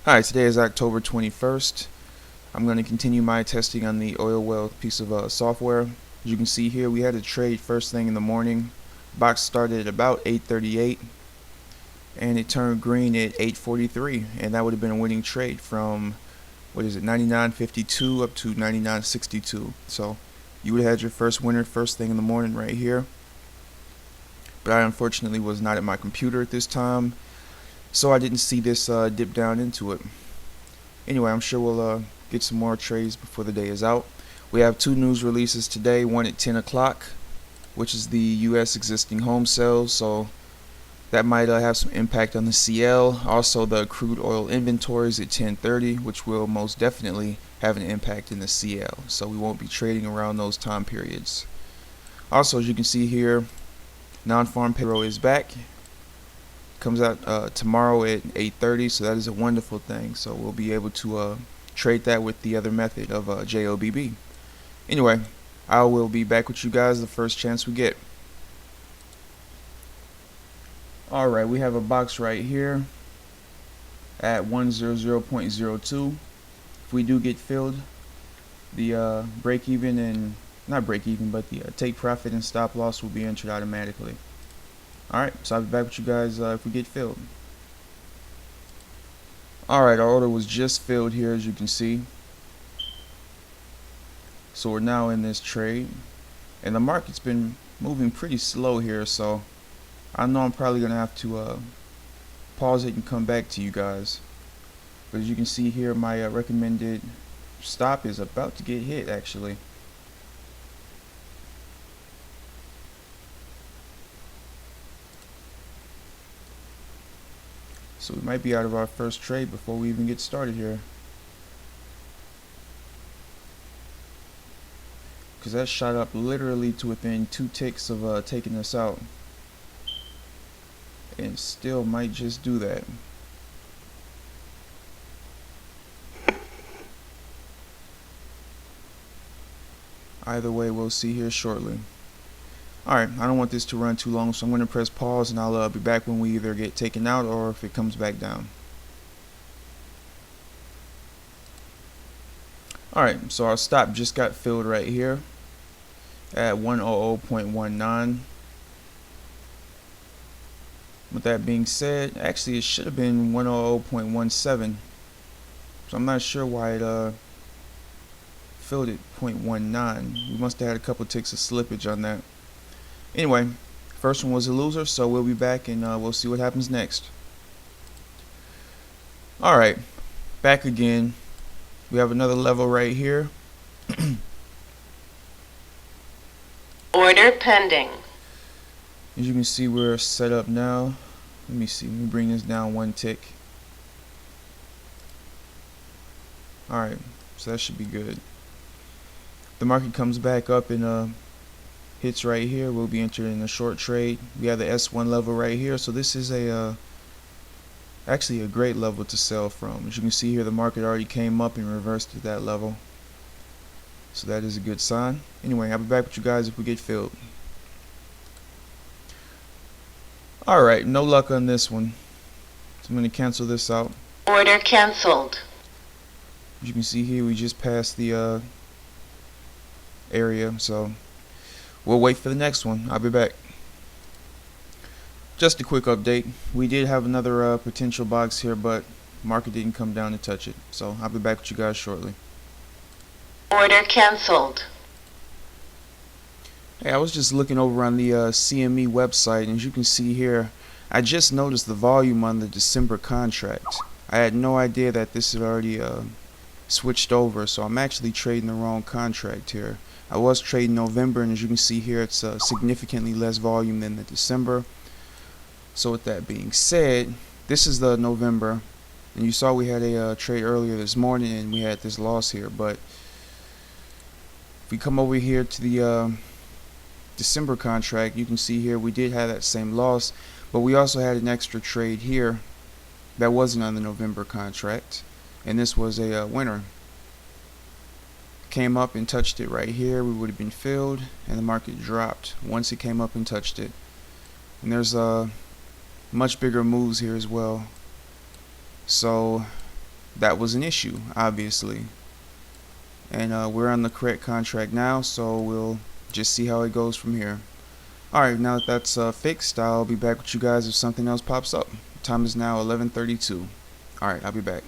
Hi, today is October 21st. I'm going to continue my testing on the oil well piece of software. As you can see here, we had a trade first thing in the morning. Box started at about 8:38 and it turned green at 8:43, and that would have been a winning trade from 99.52 up to 99.62. So you would have had your first winner first thing in the morning right here. But I unfortunately was not at my computer at this time, so I didn't see this dip down into it. Anyway, I'm sure we'll get some more trades before the day is out. We have two news releases today, one at 10 o'clock, which is the U.S. existing home sales, so that might have some impact on the CL. Also, the crude oil inventories at 10:30, which will most definitely have an impact in the CL, so we won't be trading around those time periods. Also, as you can see here, non-farm payroll is back. Comes out tomorrow at 8:30, so that is a wonderful thing. So we'll be able to trade that with the other method of JOBB. Anyway, I will be back with you guys the first chance we get. Alright, we have a box right here at 100.02. If we do get filled, the break even and not break even, but the take profit and stop loss will be entered automatically. Alright, so I'll be back with you guys if we get filled. Alright, our order was just filled here, as you can see. So we're now in this trade, and the market's been moving pretty slow here, so I know I'm probably gonna have to pause it and come back to you guys. But as you can see here, my recommended stop is about to get hit actually. So we might be out of our first trade before we even get started here, because that shot up literally to within 2 ticks of taking us out, and still might just do that. Either way, we'll see here shortly. Alright, I don't want this to run too long, so I'm going to press pause, and I'll be back when we either get taken out or if it comes back down. Alright, so our stop just got filled right here at 100.19. With that being said, actually it should have been 100.17. So I'm not sure why it filled at 0.19. We must have had a couple ticks of slippage on that. Anyway, first one was a loser, so we'll be back and we'll see what happens next. Alright, back again. We have another level right here. Order pending. As you can see, we're set up now. Let me see, let me bring this down 1 tick. Alright, so that should be good. The market comes back up and hits right here. We'll be entered in a short trade. We have the S1 level right here, so this is actually a great level to sell from. As you can see here, the market already came up and reversed at that level, so that is a good sign. Anyway, I'll be back with you guys if we get filled. Alright, no luck on this one, so I'm going to cancel this out. Order cancelled. As you can see here, we just passed the area, so we'll wait for the next one. I'll be back. Just a quick update. We did have another potential box here, but market didn't come down to touch it. So I'll be back with you guys shortly. Order cancelled. Hey, I was just looking over on the CME website, and as you can see here, I just noticed the volume on the December contract. I had no idea that this had already switched over, so I'm actually trading the wrong contract here. I was trading November, and as you can see here, it's significantly less volume than the December. So with that being said, this is the November, and you saw we had a trade earlier this morning and we had this loss here. But if we come over here to the December contract, you can see here we did have that same loss, but we also had an extra trade here that wasn't on the November contract, and this was a winner. Came up and touched it right here, we would have been filled, and the market dropped once it came up and touched it. And there's much bigger moves here as well. So that was an issue, obviously. And we're on the correct contract now, so we'll just see how it goes from here. Alright, now that that's fixed, I'll be back with you guys if something else pops up. Time is now 11:32. Alright, I'll be back.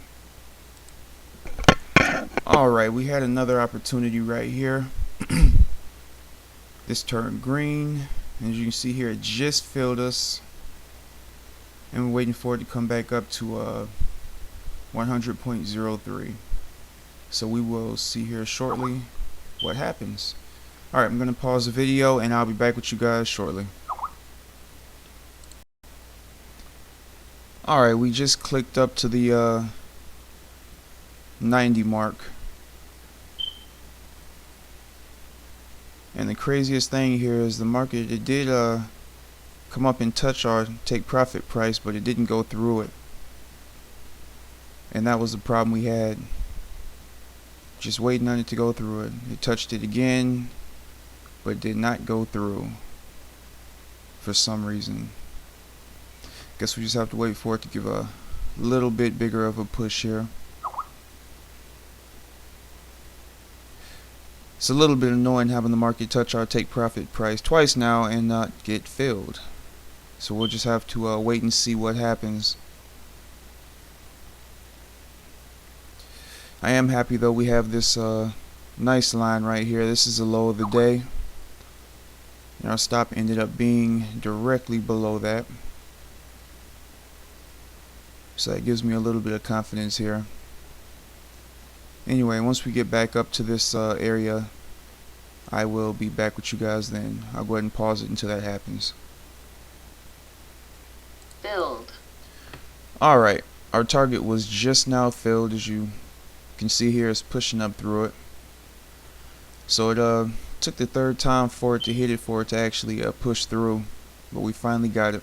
Alright, we had another opportunity right here. This turned green. As you can see here, it just filled us. And we're waiting for it to come back up to 100.03. So we will see here shortly what happens. Alright, I'm going to pause the video and I'll be back with you guys shortly. Alright, we just clicked up to the 90 mark. And the craziest thing here is the market, it did come up and touch our take profit price, but it didn't go through it. And that was the problem we had. Just waiting on it to go through it. It touched it again, but did not go through for some reason. Guess we just have to wait for it to give a little bit bigger of a push here. It's a little bit annoying having the market touch our take profit price twice now and not get filled. So we'll just have to wait and see what happens. I am happy though we have this nice line right here. This is the low of the day. And our stop ended up being directly below that. So that gives me a little bit of confidence here. Anyway, once we get back up to this area, I will be back with you guys then. I'll go ahead and pause it until that happens. Filled. Alright, our target was just now filled. As you can see here, it's pushing up through it. So it took the third time for it to hit it, for it to actually push through. But we finally got it.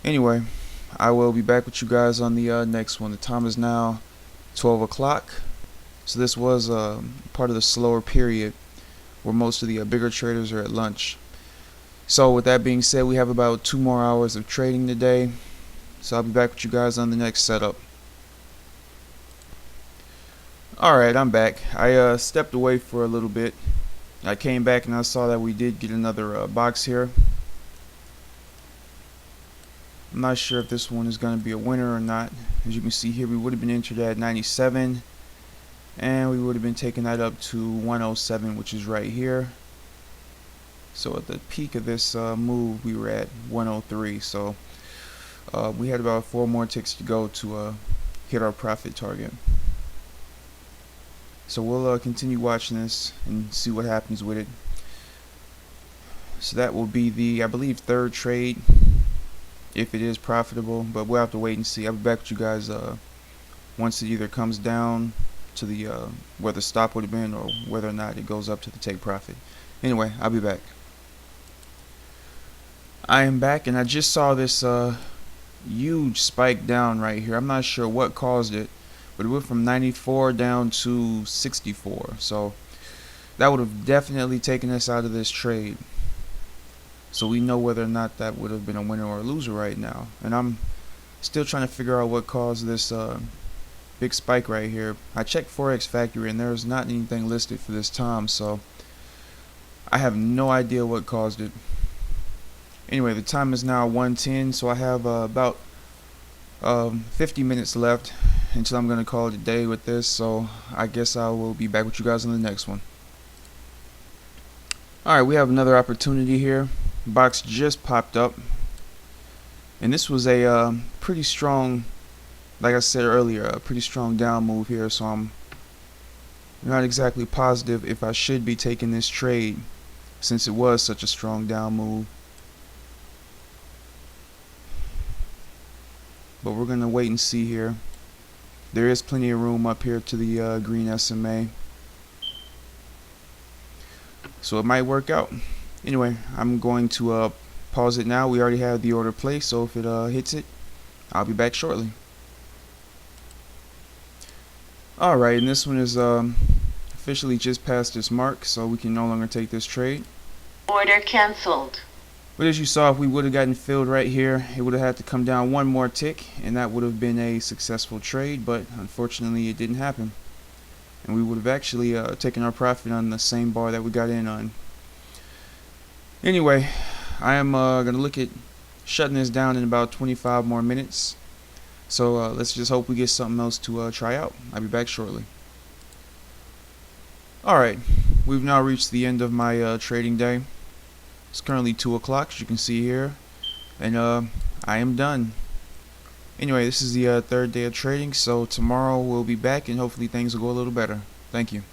Anyway, I will be back with you guys on the next one. The time is now 12 o'clock. So this was part of the slower period where most of the bigger traders are at lunch. So with that being said, we have about 2 more hours of trading today. So I'll be back with you guys on the next setup. Alright, I'm back. I stepped away for a little bit. I came back and I saw that we did get another box here. I'm not sure if this one is going to be a winner or not. As you can see here, we would have been entered at 97 and we would have been taking that up to 107, which is right here. So at the peak of this move, we were at 103. So we had about 4 more ticks to go to hit our profit target. So we'll continue watching this and see what happens with it. So that will be the, I believe, 3rd trade, if it is profitable, but we'll have to wait and see. I'll be back with you guys once it either comes down to the where the stop would have been, or whether or not it goes up to the take profit. Anyway, I'll be back. I am back, and I just saw this huge spike down right here. I'm not sure what caused it, but it went from 94 down to 64. So that would have definitely taken us out of this trade. So we know whether or not that would have been a winner or a loser right now. And I'm still trying to figure out what caused this big spike right here. I checked Forex Factory and there's not anything listed for this time, so I have no idea what caused it. Anyway, the time is now 1:10, so I have about 50 minutes left until I'm going to call it a day with this. So I guess I will be back with you guys on the next one. Alright, we have another opportunity here. Box just popped up, and this was a pretty strong, like I said earlier, a pretty strong down move here. So I'm not exactly positive if I should be taking this trade, since it was such a strong down move. But we're gonna wait and see here. There is plenty of room up here to the green SMA, so it might work out. Anyway, I'm going to pause it now. We already have the order placed, so if it hits it, I'll be back shortly. Alright, and this one is officially just past this mark, so we can no longer take this trade. Order cancelled. But as you saw, if we would have gotten filled right here, it would have had to come down one more tick, and that would have been a successful trade, but unfortunately it didn't happen. And we would have actually taken our profit on the same bar that we got in on. Anyway, I am going to look at shutting this down in about 25 more minutes. So let's just hope we get something else to try out. I'll be back shortly. Alright, we've now reached the end of my trading day. It's currently 2 o'clock, as you can see here, and I am done. Anyway, this is the third day of trading, so tomorrow we'll be back and hopefully things will go a little better. Thank you.